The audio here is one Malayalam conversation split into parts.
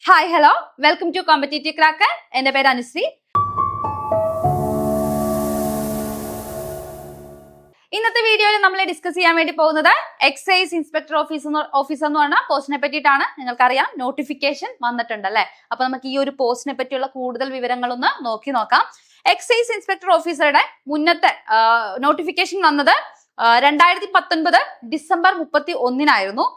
Hi hello welcome to competitive cracker. എൻ്റെ പേര് അനുശ്രീ. ഇന്നത്തെ വീഡിയോയിൽ നമ്മൾ ഡിസ്കസ് ചെയ്യാൻ വേണ്ടി പോകുന്നത് എക്സൈസ് ഇൻസ്പെക്ടർ ഓഫീസർ എന്ന് പറഞ്ഞ പോസ്റ്റിനെ പറ്റിയിട്ടാണ്. നിങ്ങൾക്കറിയാം നോട്ടിഫിക്കേഷൻ വന്നിട്ടുണ്ട് അല്ലെ. അപ്പൊ നമുക്ക് ഈ ഒരു പോസ്റ്റിനെ പറ്റിയുള്ള കൂടുതൽ വിവരങ്ങളൊന്ന് നോക്കാം. എക്സൈസ് ഇൻസ്പെക്ടർ ഓഫീസറുടെ മുന്നത്തെ നോട്ടിഫിക്കേഷൻ വന്നത് 2019 ഡിസംബർ 31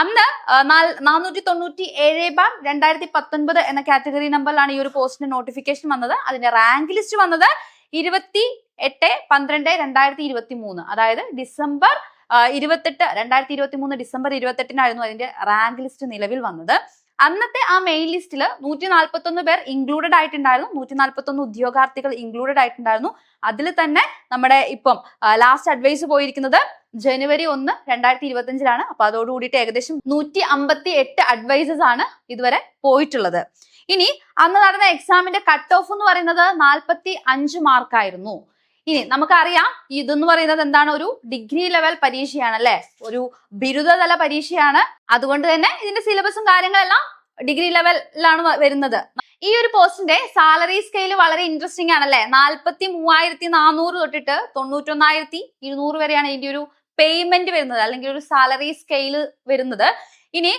അന്ന് 497/2019 എന്ന കാറ്റഗറി നമ്പറിലാണ് ഈ ഒരു പോസ്റ്റിന് നോട്ടിഫിക്കേഷൻ വന്നത്. അതിന്റെ റാങ്ക് ലിസ്റ്റ് വന്നത് 28/12/2023, അതായത് ഡിസംബർ 2023 ഡിസംബർ 28 അതിന്റെ റാങ്ക് ലിസ്റ്റ് നിലവിൽ വന്നത്. അന്നത്തെ ആ മെയിൻ ലിസ്റ്റിൽ 141 പേർ ഇൻക്ലൂഡഡ് ആയിട്ടുണ്ടായിരുന്നു. 141 ഉദ്യോഗാർത്ഥികൾ ഇൻക്ലൂഡഡ് ആയിട്ടുണ്ടായിരുന്നു. അതിൽ തന്നെ നമ്മുടെ ഇപ്പം ലാസ്റ്റ് അഡ്വൈസ് പോയിരിക്കുന്നത് ജനുവരി 1, 2025 അപ്പൊ അതോടുകൂടിയിട്ട് ഏകദേശം 158 അഡ്വൈസസ് ആണ് ഇതുവരെ പോയിട്ടുള്ളത്. ഇനി അന്ന് നടന്ന എക്സാമിന്റെ കട്ട് ഓഫ് എന്ന് പറയുന്നത് 45 മാർക്കായിരുന്നു. ഇനി നമുക്കറിയാം ഇതെന്ന് പറയുന്നത് എന്താണ്, ഒരു ഡിഗ്രി ലെവൽ പരീക്ഷയാണ് അല്ലെ, ഒരു ബിരുദതല പരീക്ഷയാണ്. അതുകൊണ്ട് തന്നെ ഇതിന്റെ സിലബസും കാര്യങ്ങളെല്ലാം ഡിഗ്രി ലെവലിലാണ് വരുന്നത്. ഈ ഒരു പോസ്റ്റിന്റെ സാലറി സ്കെയിൽ വളരെ ഇൻട്രസ്റ്റിംഗ് ആണല്ലേ. 43,400 തൊട്ടിട്ട് 91,200 വരെയാണ് ഇതിന്റെ ഒരു പേയ്മെന്റ് വരുന്നത്, അല്ലെങ്കിൽ ഒരു സാലറി സ്കെയിൽ വരുന്നത്. ഇനി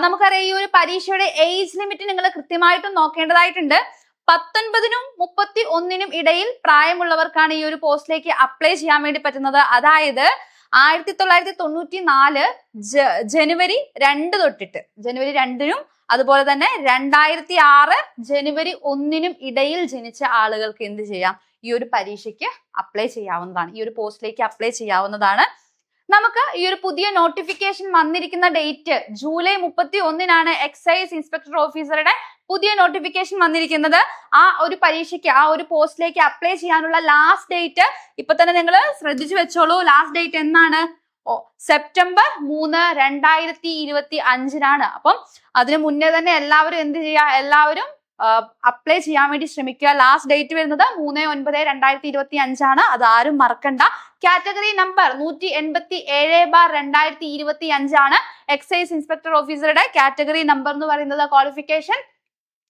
നമുക്കറിയാം ഈ ഒരു പരീക്ഷയുടെ ഏജ് ലിമിറ്റ് നിങ്ങൾ കൃത്യമായിട്ടും നോക്കേണ്ടതായിട്ടുണ്ട്. 19നും 31നും ഇടയിൽ പ്രായമുള്ളവർക്കാണ് ഈ ഒരു പോസ്റ്റിലേക്ക് അപ്ലൈ ചെയ്യാൻ വേണ്ടി പറ്റുന്നത്. അതായത് 1994 ജനുവരി 2 തൊട്ടിട്ട് ജനുവരി 2നും അതുപോലെ തന്നെ 2006 ജനുവരി 1നും ഇടയിൽ ജനിച്ച ആളുകൾക്ക് എന്ത് ചെയ്യാം, ഈ ഒരു പരീക്ഷയ്ക്ക് അപ്ലൈ ചെയ്യാവുന്നതാണ്, ഈ ഒരു പോസ്റ്റിലേക്ക് അപ്ലൈ ചെയ്യാവുന്നതാണ്. നമുക്ക് ഈ ഒരു പുതിയ നോട്ടിഫിക്കേഷൻ വന്നിരിക്കുന്ന ഡേറ്റ് ജൂലൈ 31 എക്സൈസ് ഇൻസ്പെക്ടർ ഓഫീസറുടെ പുതിയ നോട്ടിഫിക്കേഷൻ വന്നിരിക്കുന്നത്. ആ ഒരു പരീക്ഷയ്ക്ക്, ആ ഒരു പോസ്റ്റിലേക്ക് അപ്ലൈ ചെയ്യാനുള്ള ലാസ്റ്റ് ഡേറ്റ് ഇപ്പൊ തന്നെ നിങ്ങൾ ശ്രദ്ധിച്ചു വെച്ചോളൂ. ലാസ്റ്റ് ഡേറ്റ് എന്നാണ്? സെപ്റ്റംബർ 3, 2025. അപ്പം അതിനു മുന്നേ തന്നെ എല്ലാവരും എന്ത് ചെയ്യുക, എല്ലാവരും അപ്ലൈ ചെയ്യാൻ വേണ്ടി ശ്രമിക്കുക. ലാസ്റ്റ് ഡേറ്റ് വരുന്നത് 3/9/2025. അത് ആരും മറക്കണ്ട. കാറ്റഗറി നമ്പർ 187/2025 എക്സൈസ് ഇൻസ്പെക്ടർ ഓഫീസറുടെ കാറ്റഗറി നമ്പർ എന്ന് പറയുന്നത്. ക്വാളിഫിക്കേഷൻ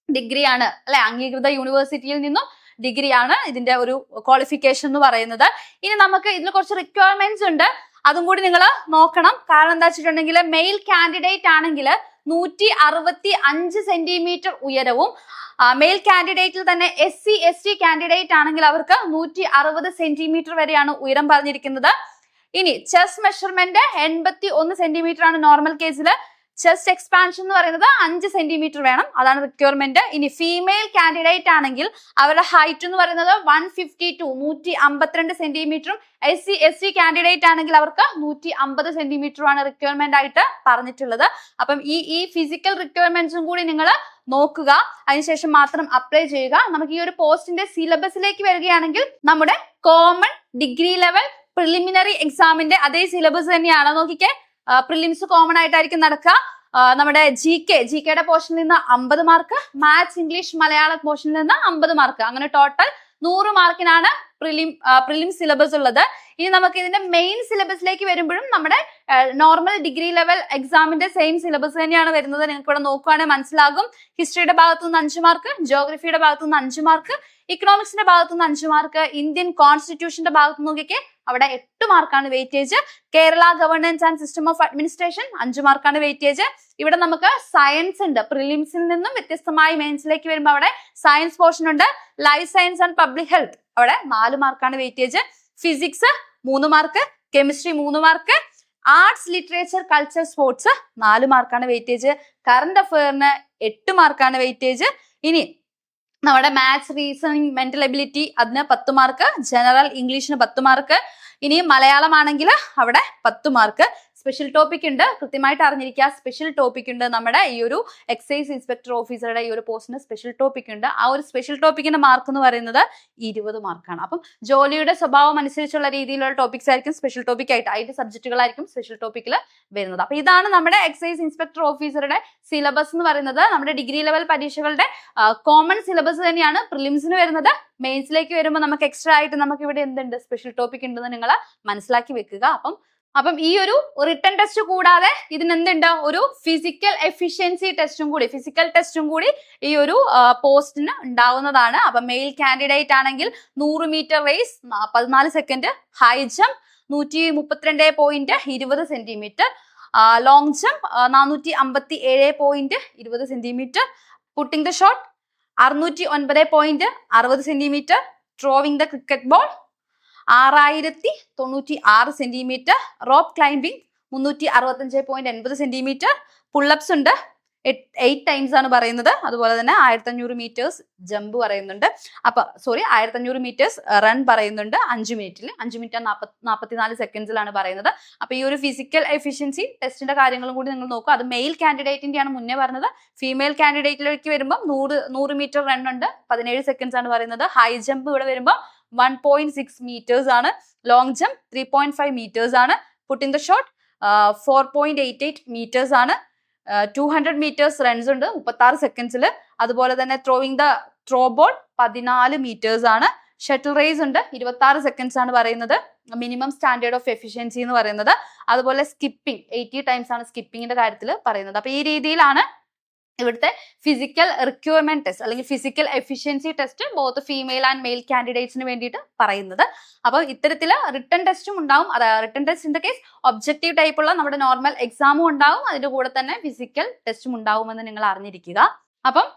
ഡിഗ്രി ആണ് അല്ലെ, അംഗീകൃത യൂണിവേഴ്സിറ്റിയിൽ നിന്നും ഡിഗ്രിയാണ് ഇതിന്റെ ഒരു ക്വാളിഫിക്കേഷൻ എന്ന് പറയുന്നത്. ഇനി നമുക്ക് ഇതിന് കുറച്ച് റിക്വയർമെന്റ്സ് ഉണ്ട്, അതും കൂടി നിങ്ങൾ നോക്കണം. കാരണം എന്താ വെച്ചിട്ടുണ്ടെങ്കിൽ മെയിൽ കാൻഡിഡേറ്റ് ആണെങ്കിൽ 165 സെന്റിമീറ്റർ ഉയരവും, മെയിൽ കാൻഡിഡേറ്റിൽ തന്നെ SC/ST കാൻഡിഡേറ്റ് ആണെങ്കിൽ അവർക്ക് 160 സെന്റിമീറ്റർ വരെയാണ് ഉയരം പറഞ്ഞിരിക്കുന്നത്. ഇനി ചെസ്റ്റ് മെഷർമെന്റ് 81 സെന്റിമീറ്റർ ആണ് നോർമൽ കേസിൽ. ചെസ്റ്റ് എക്സ്പാൻഷൻ എന്ന് പറയുന്നത് 5 സെന്റിമീറ്റർ വേണം, അതാണ് റിക്വയർമെന്റ്. ഇനി ഫീമെയിൽ കാൻഡിഡേറ്റ് ആണെങ്കിൽ അവരുടെ ഹൈറ്റ് എന്ന് പറയുന്നത് 152 സെന്റിമീറ്ററും, SC/ST കാൻഡിഡേറ്റ് ആണെങ്കിൽ അവർക്ക് 150 സെന്റിമീറ്ററുമാണ് റിക്വയർമെന്റ് ആയിട്ട് പറഞ്ഞിട്ടുള്ളത്. അപ്പം ഈ ഫിസിക്കൽ റിക്വയർമെന്റ്സും കൂടി നിങ്ങൾ നോക്കുക, അതിനുശേഷം മാത്രം അപ്ലൈ ചെയ്യുക. നമുക്ക് ഈ ഒരു പോസ്റ്റിന്റെ സിലബസിലേക്ക് വരികയാണെങ്കിൽ നമ്മുടെ കോമൺ ഡിഗ്രി ലെവൽ പ്രിലിമിനറി എക്സാമിന്റെ അതേ സിലബസ് തന്നെയാണ്. നോക്കിക്കേ, പ്രിലിംസ് കോമൺ ആയിട്ടായിരിക്കും നടക്കുക. നമ്മുടെ ജികെയുടെ പോർഷനിൽ നിന്ന് 50 മാർക്ക്, മാത്സ് ഇംഗ്ലീഷ് മലയാളം പോർഷനിൽ നിന്ന് 50 മാർക്ക്, അങ്ങനെ ടോട്ടൽ 100 മാർക്കിനാണ് പ്രിലിം സിലബസ് ഉള്ളത്. ഇനി നമുക്ക് ഇതിന്റെ മെയിൻ സിലബസിലേക്ക് വരുമ്പോഴും നമ്മുടെ നോർമൽ ഡിഗ്രി ലെവൽ എക്സാമിന്റെ സെയിം സിലബസ് തന്നെയാണ് വരുന്നത്. നിങ്ങൾക്ക് ഇവിടെ നോക്കുകയാണെങ്കിൽ മനസ്സിലാകും. ഹിസ്റ്ററിയുടെ ഭാഗത്തു നിന്ന് 5 മാർക്ക്, ജോഗ്രഫിയുടെ ഭാഗത്തു നിന്ന് 5 മാർക്ക്, ഇക്കണോമിക്സിന്റെ ഭാഗത്തു നിന്ന് 5 മാർക്ക്, ഇന്ത്യൻ കോൺസ്റ്റിറ്റ്യൂഷന്റെ ഭാഗത്ത് നോക്കിയൊക്കെ അവിടെ 8 മാർക്കാണ് weightage. Kerala governance and system of administration 5 മാർക്കാണ് വെയിറ്റേജ്. ഇവിടെ നമുക്ക് സയൻസ് ഉണ്ട്. പ്രിലിംസിൽ നിന്നും വ്യത്യസ്തമായി മെയിൻസിലേക്ക് വരുമ്പോൾ അവിടെ സയൻസ് പോർഷൻ ഉണ്ട്. Life science and public health അവിടെ 4 മാർക്കാണ് weightage. Physics 3 mark, chemistry 3 mark, arts literature culture sports 4 മാർക്കാണ് വെയിറ്റേജ്. കറണ്ട് അഫയറിന് 8 മാർക്കാണ് വെയിറ്റേജ്. ഇനി നമ്മുടെ മാത്സ് റീസണിങ് മെന്റൽ എബിലിറ്റി അതിന് 10 മാർക്ക്, ജനറൽ ഇംഗ്ലീഷിന് 10 മാർക്ക്. ഇനി മലയാളം ആണെങ്കിൽ അവിടെ 10 മാർക്ക്. സ്പെഷ്യൽ ടോപ്പിക് ഉണ്ട്, കൃത്യമായിട്ട് അറിഞ്ഞിരിക്കുക. സ്പെഷ്യൽ ടോപ്പിക് ഉണ്ട് നമ്മുടെ ഈ ഒരു എക്സൈസ് ഇൻസ്പെക്ടർ ഓഫീസറുടെ ഈ ഒരു പോസ്റ്റിന് സ്പെഷ്യൽ ടോപ്പിക് ഉണ്ട്. ആ ഒരു സ്പെഷ്യൽ ടോപ്പിക്കിന്റെ മാർക്ക് എന്ന് പറയുന്നത് 20 മാർക്കാണ്. അപ്പം ജോലിയുടെ സ്വഭാവം അനുസരിച്ചുള്ള രീതിയിലുള്ള ടോപ്പിക്സ് ആയിരിക്കും സ്പെഷ്യൽ ടോപ്പിക് ആയിട്ട്, അതിന്റെ സബ്ജക്റ്റുകളായിരിക്കും സ്പെഷ്യൽ ടോപ്പിക്കിൽ വരുന്നത്. അപ്പൊ ഇതാണ് നമ്മുടെ എക്സൈസ് ഇൻസ്പെക്ടർ ഓഫീസറുടെ സിലബസ് എന്ന് പറയുന്നത്. നമ്മുടെ ഡിഗ്രി ലെവൽ പരീക്ഷകളുടെ കോമൺ സിലബസ് തന്നെയാണ് പ്രിലിംസിന് വരുന്നത്. മെയിൻസിലേക്ക് വരുമ്പോൾ നമുക്ക് എക്സ്ട്രാ ആയിട്ട് നമുക്ക് ഇവിടെ എന്തുണ്ട്, സ്പെഷ്യൽ ടോപ്പിക് ഉണ്ടെന്ന് നിങ്ങൾ മനസ്സിലാക്കി വെക്കുക. അപ്പം അപ്പം ഈ ഒരു റിട്ടൺ ടെസ്റ്റ് കൂടാതെ ഇതിനെന്തുണ്ട്, ഒരു ഫിസിക്കൽ എഫിഷ്യൻസി ടെസ്റ്റും കൂടി, ഫിസിക്കൽ ടെസ്റ്റും കൂടി ഈ ഒരു പോസ്റ്റിന് ഉണ്ടാവുന്നതാണ്. അപ്പൊ മെയിൽ കാൻഡിഡേറ്റ് ആണെങ്കിൽ 100 metre race 14 second, high jump 132.20 centimetre, long jump 457.20 centimetre, putting the shot 609.60 centimetre, throwing the cricket ball 6096 centimetre, rope climbing 365.80 centimetre, pullups ഉണ്ട് 8 ടൈംസ് ആണ് പറയുന്നത്. അതുപോലെ തന്നെ 1500 മീറ്റേഴ്സ് ജമ്പ് പറയുന്നുണ്ട്. 1500 മീറ്റേഴ്സ് റൺ പറയുന്നുണ്ട് 5 മിനിറ്റിൽ, 5 മിനിറ്റ് 44 സെക്കൻഡ്സിലാണ് പറയുന്നത്. അപ്പൊ ഈ ഒരു ഫിസിക്കൽ എഫിഷ്യൻസി ടെസ്റ്റിന്റെ കാര്യങ്ങളും കൂടി നിങ്ങൾ നോക്കുക. അത് മെയിൽ കാൻഡിഡേറ്റിന്റെ ആണ് മുന്നേ പറഞ്ഞത്. ഫീമെയിൽ കാൻഡിഡേറ്റിലേക്ക് വരുമ്പോൾ 100 മീറ്റർ റൺ ഉണ്ട് 17 സെക്കൻഡ്സ് ആണ് പറയുന്നത്. ഹൈ ജമ്പ് ഇവിടെ വരുമ്പോൾ 1.6 meters ആണ്, ലോങ് ജംപ് 3.5 meters ആണ്, പുട്ടിംഗ് ദ ഷോട്ട് 4.88 meters ആണ്, 200 meters റൺസ് ഉണ്ട് 36 സെക്കൻഡ്സിൽ. അതുപോലെ തന്നെ throwing the throw ball 14 meters ആണ്, ഷട്ടിൽ റേസ് ഉണ്ട് 26 സെക്കൻഡ്സ് ആണ് പറയുന്നത്, മിനിമം സ്റ്റാൻഡേർഡ് ഓഫ് എഫിഷ്യൻസി എന്ന് പറയുന്നത്. അതുപോലെ സ്കിപ്പിംഗ് 80 ടൈംസ് ആണ് സ്കിപ്പിംഗിന്റെ കാര്യത്തിൽ പറയുന്നത്. അപ്പൊ ഈ രീതിയിലാണ് ഇവിടുത്തെ ഫിസിക്കൽ റിക്വയർമെന്റ് ടെസ്റ്റ് അല്ലെങ്കിൽ physical efficiency test both female and male കാൻഡിഡേറ്റ്സിന് വേണ്ടിയിട്ട് പറയുന്നത്. അപ്പൊ ഇത്തരത്തില് റിട്ടൺ ടെസ്റ്റും ഉണ്ടാവും. Written test in the case objective ടൈപ്പുള്ള നമ്മുടെ നോർമൽ എക്സാമും ഉണ്ടാവും, അതിന്റെ കൂടെ തന്നെ ഫിസിക്കൽ ടെസ്റ്റും ഉണ്ടാവുമെന്ന് നിങ്ങൾ അറിഞ്ഞിരിക്കുക. അപ്പം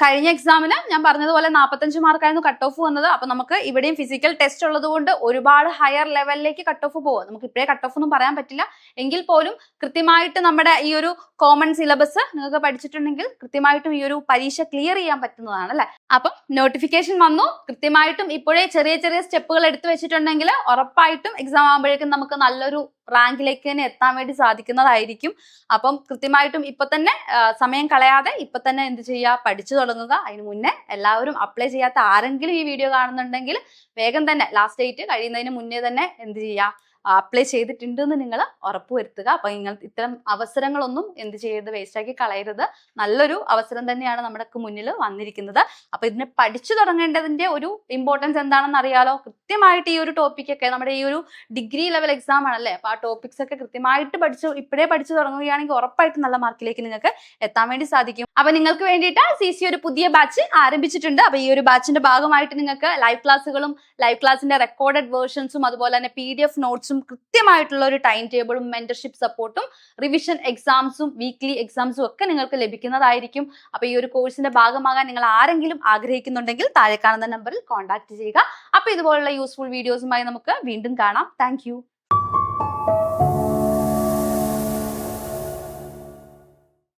കഴിഞ്ഞ എക്സാമിന് ഞാൻ പറഞ്ഞതുപോലെ 45 മാർക്കായിരുന്നു കട്ട് ഓഫ് വന്നത്. അപ്പൊ നമുക്ക് ഇവിടെയും ഫിസിക്കൽ ടെസ്റ്റ് ഉള്ളത് കൊണ്ട് ഒരുപാട് ഹയർ ലെവലിലേക്ക് കട്ട് ഓഫ് പോകും. നമുക്ക് ഇപ്പോഴേ കട്ട് ഓഫ് ഒന്നും പറയാൻ പറ്റില്ല, എങ്കിൽ പോലും കൃത്യമായിട്ട് നമ്മുടെ ഈ ഒരു കോമൺ സിലബസ് നിങ്ങൾക്ക് പഠിച്ചിട്ടുണ്ടെങ്കിൽ കൃത്യമായിട്ടും ഈ ഒരു പരീക്ഷ ക്ലിയർ ചെയ്യാൻ പറ്റുന്നതാണ് അല്ലെ. അപ്പം നോട്ടിഫിക്കേഷൻ വന്നു, കൃത്യമായിട്ടും ഇപ്പോഴേ ചെറിയ ചെറിയ സ്റ്റെപ്പുകൾ എടുത്തു വെച്ചിട്ടുണ്ടെങ്കിൽ ഉറപ്പായിട്ടും എക്സാം ആകുമ്പോഴേക്കും നമുക്ക് നല്ലൊരു റാങ്കിലേക്ക് തന്നെ എത്താൻ വേണ്ടി സാധിക്കുന്നതായിരിക്കും. അപ്പം കൃത്യമായിട്ടും ഇപ്പൊ തന്നെ സമയം കളയാതെ ഇപ്പൊ തന്നെ എന്ത് ചെയ്യുക, പഠിച്ചു തുടങ്ങുക. അതിന് മുന്നേ എല്ലാവരും അപ്ലൈ ചെയ്യാത്ത ആരെങ്കിലും ഈ വീഡിയോ കാണുന്നുണ്ടെങ്കിൽ വേഗം തന്നെ ലാസ്റ്റ് ഡേറ്റ് കഴിയുന്നതിന് മുന്നേ തന്നെ എന്ത് ചെയ്യുക, അപ്ലൈ ചെയ്തിട്ടുണ്ടെന്ന് നിങ്ങൾ ഉറപ്പുവരുത്തുക. അപ്പൊ നിങ്ങൾ ഇത്തരം അവസരങ്ങളൊന്നും എന്ത് ചെയ്യരുത്, വേസ്റ്റാക്കി കളയരുത്. നല്ലൊരു അവസരം തന്നെയാണ് നമ്മുടെ മുന്നിൽ വന്നിരിക്കുന്നത്. അപ്പൊ ഇതിനെ പഠിച്ചു തുടങ്ങേണ്ടതിന്റെ ഒരു ഇമ്പോർട്ടൻസ് എന്താണെന്ന് അറിയാലോ. കൃത്യമായിട്ട് ഈ ഒരു ടോപ്പിക്കൊക്കെ നമ്മുടെ ഈ ഒരു ഡിഗ്രി ലെവൽ എക്സാം ആണല്ലേ, അപ്പൊ ആ ടോപ്പിക്സ് ഒക്കെ കൃത്യമായിട്ട് ഇപ്പോഴേ പഠിച്ചു തുടങ്ങുകയാണെങ്കിൽ ഉറപ്പായിട്ടും നല്ല മാർക്കിലേക്ക് നിങ്ങൾക്ക് എത്താൻ വേണ്ടി സാധിക്കും. അപ്പൊ നിങ്ങൾക്ക് വേണ്ടിയിട്ട് CC ഒരു പുതിയ ബാച്ച് ആരംഭിച്ചിട്ടുണ്ട്. അപ്പൊ ഈ ഒരു ബാച്ചിന്റെ ഭാഗമായിട്ട് നിങ്ങൾക്ക് ലൈവ് ക്ലാസ്സുകളും ലൈവ് ക്ലാസ്സിന്റെ റെക്കോർഡഡ് വേർഷൻസും അതുപോലെ തന്നെ PDF നോട്ട്സും കൃത്യമായിട്ടുള്ള ഒരു ടൈം ടേബിളും മെന്റർഷിപ്പ് സപ്പോർട്ടും റിവിഷൻ എക്സാംസും വീക്ക്ലി എക്സാംസും ഒക്കെ നിങ്ങൾക്ക് ലഭിക്കുന്നതായിരിക്കും. അപ്പൊ ഈ ഒരു കോഴ്സിന്റെ ഭാഗമാകാൻ നിങ്ങൾ ആരെങ്കിലും ആഗ്രഹിക്കുന്നുണ്ടെങ്കിൽ താഴെ കാണുന്ന നമ്പറിൽ കോൺടാക്ട് ചെയ്യുക. അപ്പൊ ഇതുപോലുള്ള യൂസ്ഫുൾ വീഡിയോസുമായി നമുക്ക് വീണ്ടും കാണാം. താങ്ക്